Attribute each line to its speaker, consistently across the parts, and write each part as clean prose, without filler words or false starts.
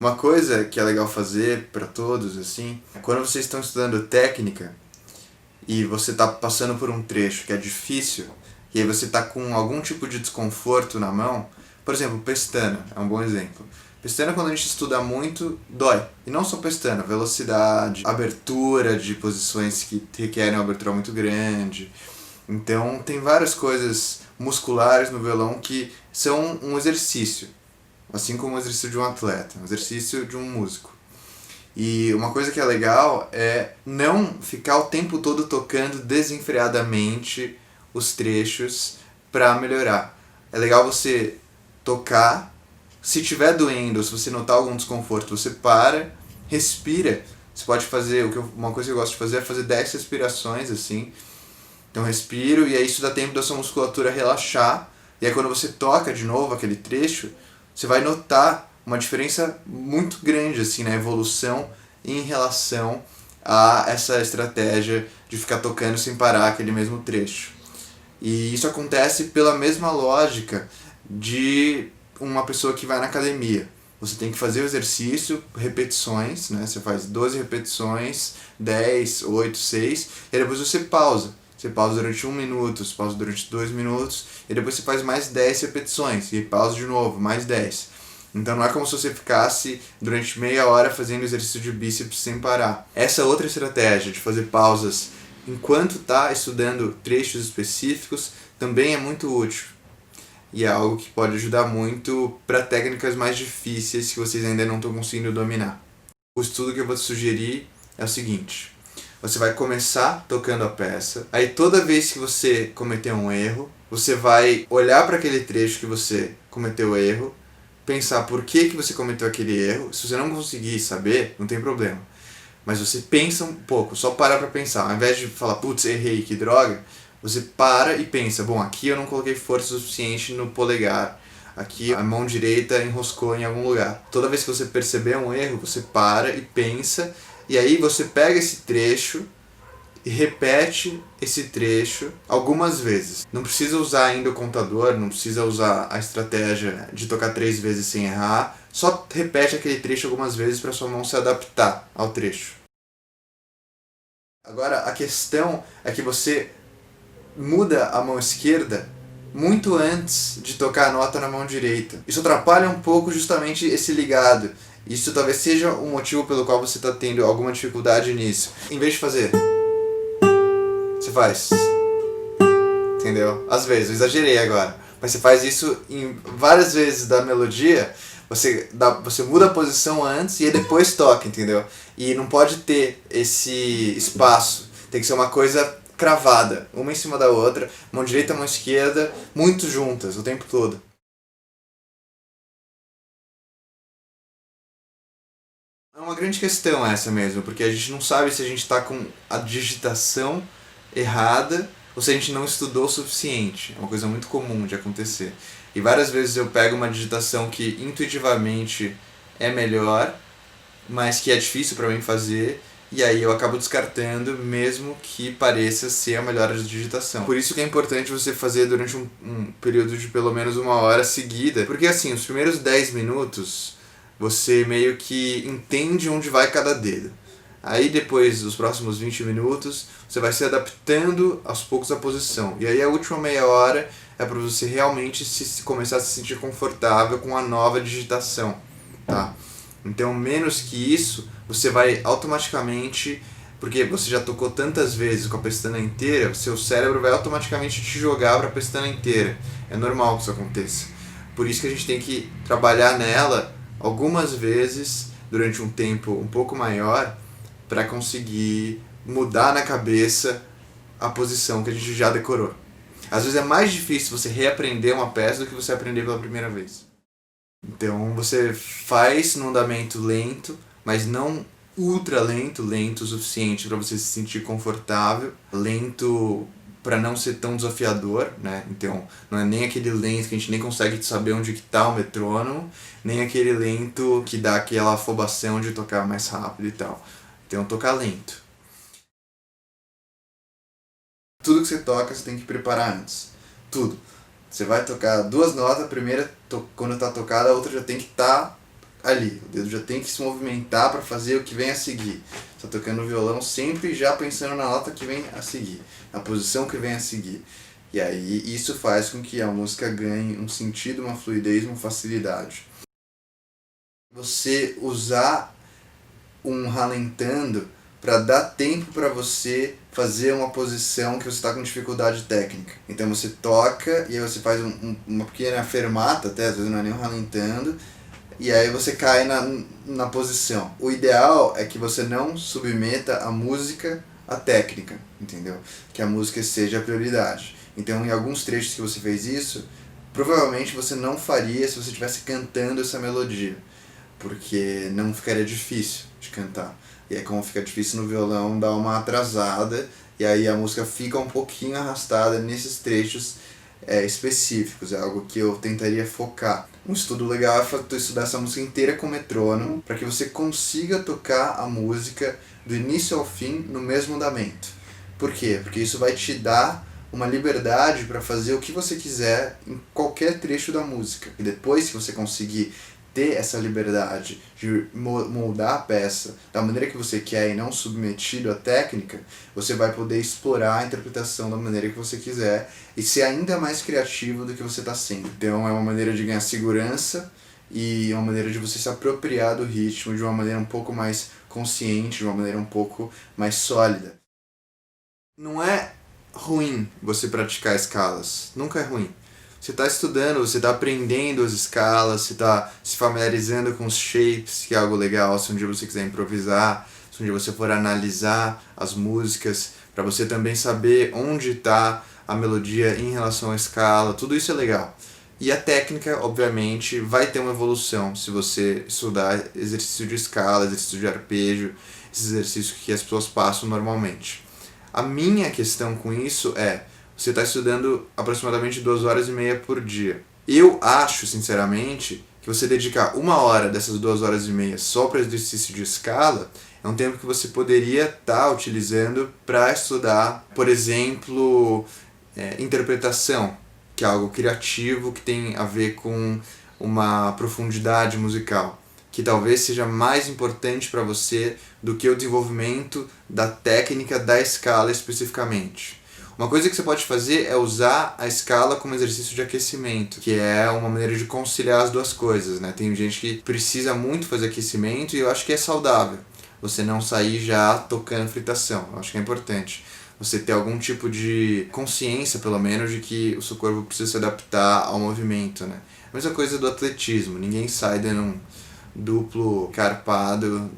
Speaker 1: Uma coisa que é legal fazer para todos, assim, é quando vocês estão estudando técnica e você está passando por um trecho que é difícil, e aí você está com algum tipo de desconforto na mão, por exemplo, pestana é um bom exemplo. Pestana, quando a gente estuda muito, dói. E não só pestana, velocidade, abertura de posições que requerem uma abertura muito grande. Então, tem várias coisas musculares no violão que são um exercício, assim como o exercício de um atleta, um exercício de um músico. E uma coisa que é legal é não ficar o tempo todo tocando desenfreadamente os trechos para melhorar. É legal você tocar, se tiver doendo, se você notar algum desconforto, você para, respira. Você pode fazer, uma coisa que eu gosto de fazer é fazer 10 respirações assim. Então respiro e aí isso dá tempo da sua musculatura relaxar. E aí quando você toca de novo aquele trecho, você vai notar uma diferença muito grande assim na evolução em relação a essa estratégia de ficar tocando sem parar aquele mesmo trecho. E isso acontece pela mesma lógica de uma pessoa que vai na academia. Você tem que fazer o exercício, repetições, né? Você faz 12 repetições, 10, 8, 6, e depois você pausa. Você pausa durante 1 minuto, você pausa durante 2 minutos, e depois você faz mais 10 repetições, e pausa de novo, mais 10. Então não é como se você ficasse durante meia hora fazendo exercício de bíceps sem parar. Essa outra estratégia de fazer pausas enquanto está estudando trechos específicos também é muito útil. E é algo que pode ajudar muito para técnicas mais difíceis que vocês ainda não estão conseguindo dominar. O estudo que eu vou te sugerir é o seguinte: você vai começar tocando a peça, aí toda vez que você cometer um erro, você vai olhar para aquele trecho que você cometeu o erro, pensar por que você cometeu aquele erro. Se você não conseguir saber, não tem problema. Mas você pensa um pouco, só para pra pensar. Ao invés de falar, putz, errei, que droga, você para e pensa, bom, aqui eu não coloquei força suficiente no polegar. Aqui a mão direita enroscou em algum lugar. Toda vez que você perceber um erro, você para e pensa, e aí você pega esse trecho e repete esse trecho algumas vezes. Não precisa usar ainda o contador, não precisa usar a estratégia de tocar 3 vezes sem errar, só repete aquele trecho algumas vezes para sua mão se adaptar ao trecho. Agora, a questão é que você muda a mão esquerda muito antes de tocar a nota na mão direita. Isso atrapalha um pouco justamente esse ligado. Isso talvez seja o motivo pelo qual você está tendo alguma dificuldade nisso. Em vez de fazer, você faz. Entendeu? Às vezes, eu exagerei agora. Mas você faz isso em várias vezes da melodia, você muda a posição antes e aí depois toca, entendeu? E não pode ter esse espaço. Tem que ser uma coisa cravada, uma em cima da outra, mão direita, mão esquerda, muito juntas o tempo todo. É uma grande questão essa mesmo, porque a gente não sabe se a gente está com a digitação errada ou se a gente não estudou o suficiente. É uma coisa muito comum de acontecer. E várias vezes eu pego uma digitação que intuitivamente é melhor, mas que é difícil para mim fazer, e aí eu acabo descartando, mesmo que pareça ser a melhor digitação. Por isso que é importante você fazer durante um período de pelo menos 1 hora seguida, porque assim, os primeiros 10 minutos você meio que entende onde vai cada dedo. Aí depois dos próximos 20 minutos, você vai se adaptando aos poucos à posição. E aí a última meia hora é para você realmente começar a se sentir confortável com a nova digitação, tá? Então, menos que isso, você vai automaticamente, porque você já tocou tantas vezes com a pestana inteira, seu cérebro vai automaticamente te jogar para a pestana inteira. É normal que isso aconteça. Por isso que a gente tem que trabalhar nela algumas vezes durante um tempo um pouco maior para conseguir mudar na cabeça a posição que a gente já decorou. Às vezes é mais difícil você reaprender uma peça do que você aprender pela primeira vez. Então você faz num andamento lento, mas não ultra lento, lento o suficiente para você se sentir confortável, lento para não ser tão desafiador, né? Então não é nem aquele lento que a gente nem consegue saber onde que tá o metrônomo, nem aquele lento que dá aquela afobação de tocar mais rápido e tal. Então tocar lento. Tudo que você toca você tem que preparar antes. Tudo. Você vai tocar 2 notas, a primeira quando está tocada, a outra já tem que estar ali. O dedo já tem que se movimentar para fazer o que vem a seguir. Você tá tocando violão sempre já pensando na nota que vem a seguir, na posição que vem a seguir. E aí isso faz com que a música ganhe um sentido, uma fluidez, uma facilidade. Você usar um ralentando para dar tempo para você fazer uma posição que você está com dificuldade técnica. Então você toca e aí você faz uma pequena fermata, até às vezes não é nem um ralentando, e aí você cai na posição. O ideal é que você não submeta a música à técnica, entendeu? Que a música seja a prioridade. Então em alguns trechos que você fez isso, provavelmente você não faria se você estivesse cantando essa melodia, porque não ficaria difícil de cantar. E aí como fica difícil no violão, dá uma atrasada, e aí a música fica um pouquinho arrastada nesses trechos específicos. É algo que eu tentaria focar. Um estudo legal é tu estudar essa música inteira com metrônomo, para que você consiga tocar a música do início ao fim no mesmo andamento. Por quê? Porque isso vai te dar uma liberdade para fazer o que você quiser em qualquer trecho da música. E depois que você conseguir ter essa liberdade de moldar a peça da maneira que você quer e não submetido à técnica, você vai poder explorar a interpretação da maneira que você quiser e ser ainda mais criativo do que você está sendo. Então é uma maneira de ganhar segurança e uma maneira de você se apropriar do ritmo de uma maneira um pouco mais consciente, de uma maneira um pouco mais sólida. Não é ruim você praticar escalas, nunca é ruim. Você está estudando, você está aprendendo as escalas, você está se familiarizando com os shapes, que é algo legal. Se um dia você quiser improvisar, se um dia você for analisar as músicas, para você também saber onde está a melodia em relação à escala, tudo isso é legal. E a técnica, obviamente, vai ter uma evolução se você estudar exercício de escala, exercício de arpejo, esses exercícios que as pessoas passam normalmente. A minha questão com isso é: você está estudando aproximadamente 2 horas e meia por dia. Eu acho, sinceramente, que você dedicar 1 hora dessas 2 horas e meia só para exercício de escala é um tempo que você poderia estar utilizando para estudar, por exemplo, interpretação, que é algo criativo que tem a ver com uma profundidade musical, que talvez seja mais importante para você do que o desenvolvimento da técnica da escala especificamente. Uma coisa que você pode fazer é usar a escala como exercício de aquecimento, que é uma maneira de conciliar as duas coisas, né? Tem gente que precisa muito fazer aquecimento e eu acho que é saudável você não sair já tocando fritação. Eu acho que é importante você ter algum tipo de consciência, pelo menos, de que o seu corpo precisa se adaptar ao movimento, né? A mesma coisa do atletismo, ninguém sai dando um duplo carpado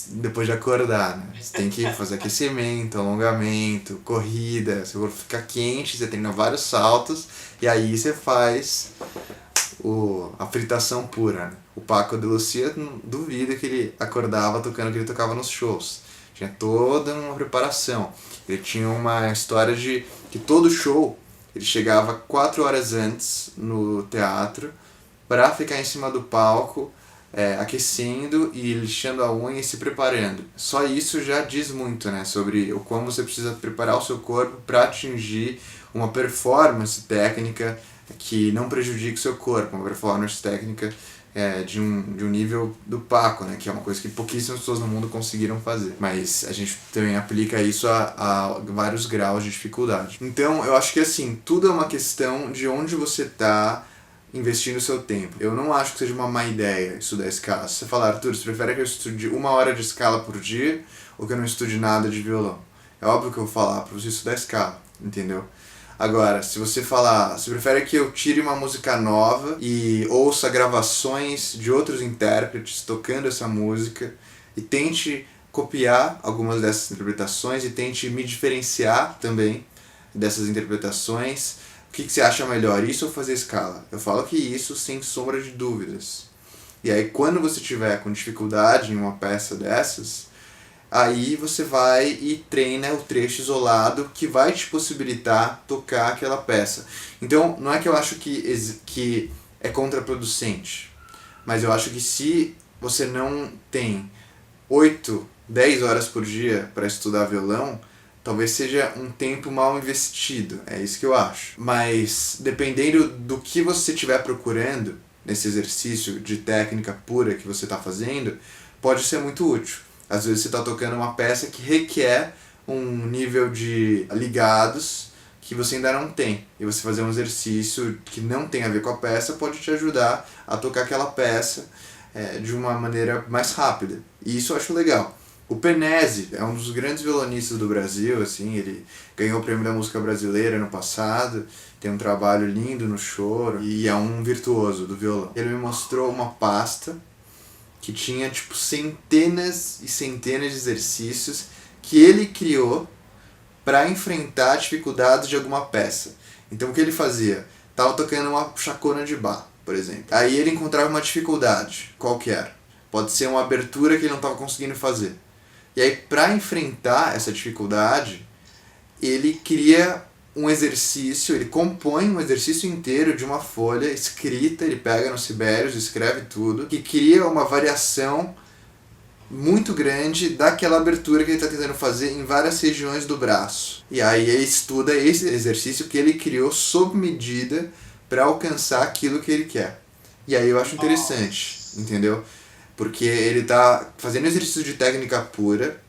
Speaker 1: depois de acordar, né? Você tem que fazer aquecimento, alongamento, corrida, seu corpo fica quente, você treina vários saltos e aí você faz a fritação pura, né? O Paco de Lucia, não duvida que ele acordava tocando o que ele tocava nos shows. Tinha toda uma preparação. Ele tinha uma história de que todo show ele chegava 4 horas antes no teatro para ficar em cima do palco, aquecendo e lixando a unha e se preparando. Só isso já diz muito, né, sobre o como você precisa preparar o seu corpo para atingir uma performance técnica que não prejudique o seu corpo, uma performance técnica de um nível do Paco, né, que é uma coisa que pouquíssimas pessoas no mundo conseguiram fazer. Mas a gente também aplica isso a vários graus de dificuldade. Então eu acho que assim, tudo é uma questão de onde você está investindo o seu tempo. Eu não acho que seja uma má ideia estudar escala. Se você falar, Arthur, você prefere que eu estude 1 hora de escala por dia ou que eu não estude nada de violão? É óbvio que eu vou falar para você estudar escala, entendeu? Agora, se você falar, você prefere que eu tire uma música nova e ouça gravações de outros intérpretes tocando essa música e tente copiar algumas dessas interpretações e tente me diferenciar também dessas interpretações, o que você acha melhor, isso ou fazer escala? Eu falo que isso sem sombra de dúvidas. E aí quando você tiver com dificuldade em uma peça dessas, aí você vai e treina o trecho isolado que vai te possibilitar tocar aquela peça. Então não é que eu acho que é contraproducente, mas eu acho que se você não tem 8, 10 horas por dia para estudar violão, talvez seja um tempo mal investido, é isso que eu acho. Mas dependendo do que você estiver procurando, nesse exercício de técnica pura que você está fazendo, pode ser muito útil. Às vezes você está tocando uma peça que requer um nível de ligados que você ainda não tem. E você fazer um exercício que não tem a ver com a peça pode te ajudar a tocar aquela peça de uma maneira mais rápida. E isso eu acho legal. O Penese é um dos grandes violonistas do Brasil, assim, ele ganhou o Prêmio da Música Brasileira no passado, tem um trabalho lindo no choro e é um virtuoso do violão. Ele me mostrou uma pasta que tinha tipo centenas e centenas de exercícios que ele criou para enfrentar dificuldades de alguma peça. Então o que ele fazia? Tava tocando uma chacona de Bach, por exemplo. Aí ele encontrava uma dificuldade, qualquer. Pode ser uma abertura que ele não estava conseguindo fazer. E aí, para enfrentar essa dificuldade, ele cria um exercício, ele compõe um exercício inteiro de uma folha escrita, ele pega no Sibelius, escreve tudo, que cria uma variação muito grande daquela abertura que ele está tentando fazer em várias regiões do braço. E aí ele estuda esse exercício que ele criou sob medida para alcançar aquilo que ele quer. E aí eu acho interessante, entendeu? Porque ele está fazendo exercício de técnica pura,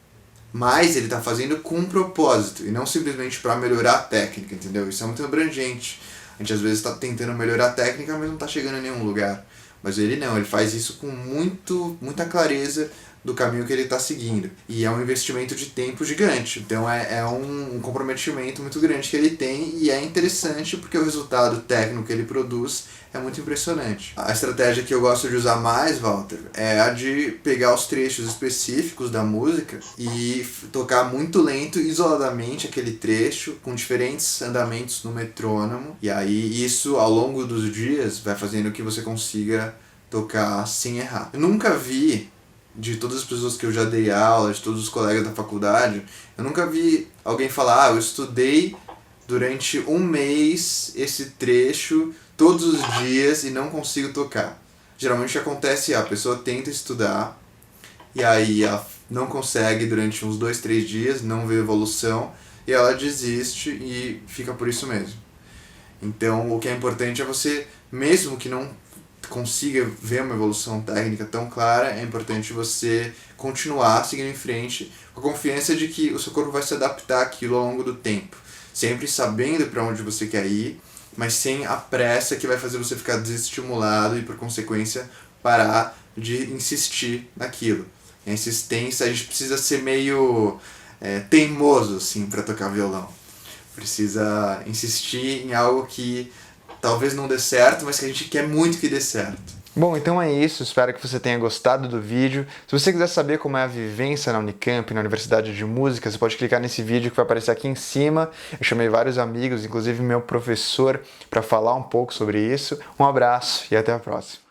Speaker 1: mas ele está fazendo com um propósito, e não simplesmente para melhorar a técnica, entendeu? Isso é muito abrangente. A gente às vezes está tentando melhorar a técnica, mas não está chegando em nenhum lugar. Mas ele não, ele faz isso com muita clareza do caminho que ele está seguindo. E é um investimento de tempo gigante. Então é um comprometimento muito grande que ele tem, e é interessante porque o resultado técnico que ele produz é muito impressionante. A estratégia que eu gosto de usar mais, Walter, é a de pegar os trechos específicos da música e tocar muito lento, isoladamente, aquele trecho, com diferentes andamentos no metrônomo. E aí isso, ao longo dos dias, vai fazendo que você consiga tocar sem errar. Eu nunca vi, de todas as pessoas que eu já dei aula, de todos os colegas da faculdade, eu nunca vi alguém falar, eu estudei durante um mês esse trecho todos os dias e não consigo tocar. Geralmente acontece, a pessoa tenta estudar e aí ela não consegue durante uns 2, 3 dias, não vê evolução e ela desiste e fica por isso mesmo. Então o que é importante é você, mesmo que não consiga ver uma evolução técnica tão clara, é importante você continuar seguindo em frente com a confiança de que o seu corpo vai se adaptar àquilo ao longo do tempo, sempre sabendo para onde você quer ir, mas sem a pressa que vai fazer você ficar desestimulado e, por consequência, parar de insistir naquilo. A insistência, a gente precisa ser meio teimoso assim, para tocar violão. Precisa insistir em algo que talvez não dê certo, mas que a gente quer muito que dê certo. Bom, então é isso. Espero que você tenha gostado do vídeo. Se você quiser saber como é a vivência na Unicamp, na Universidade de Música, você pode clicar nesse vídeo que vai aparecer aqui em cima. Eu chamei vários amigos, inclusive meu professor, para falar um pouco sobre isso. Um abraço e até a próxima.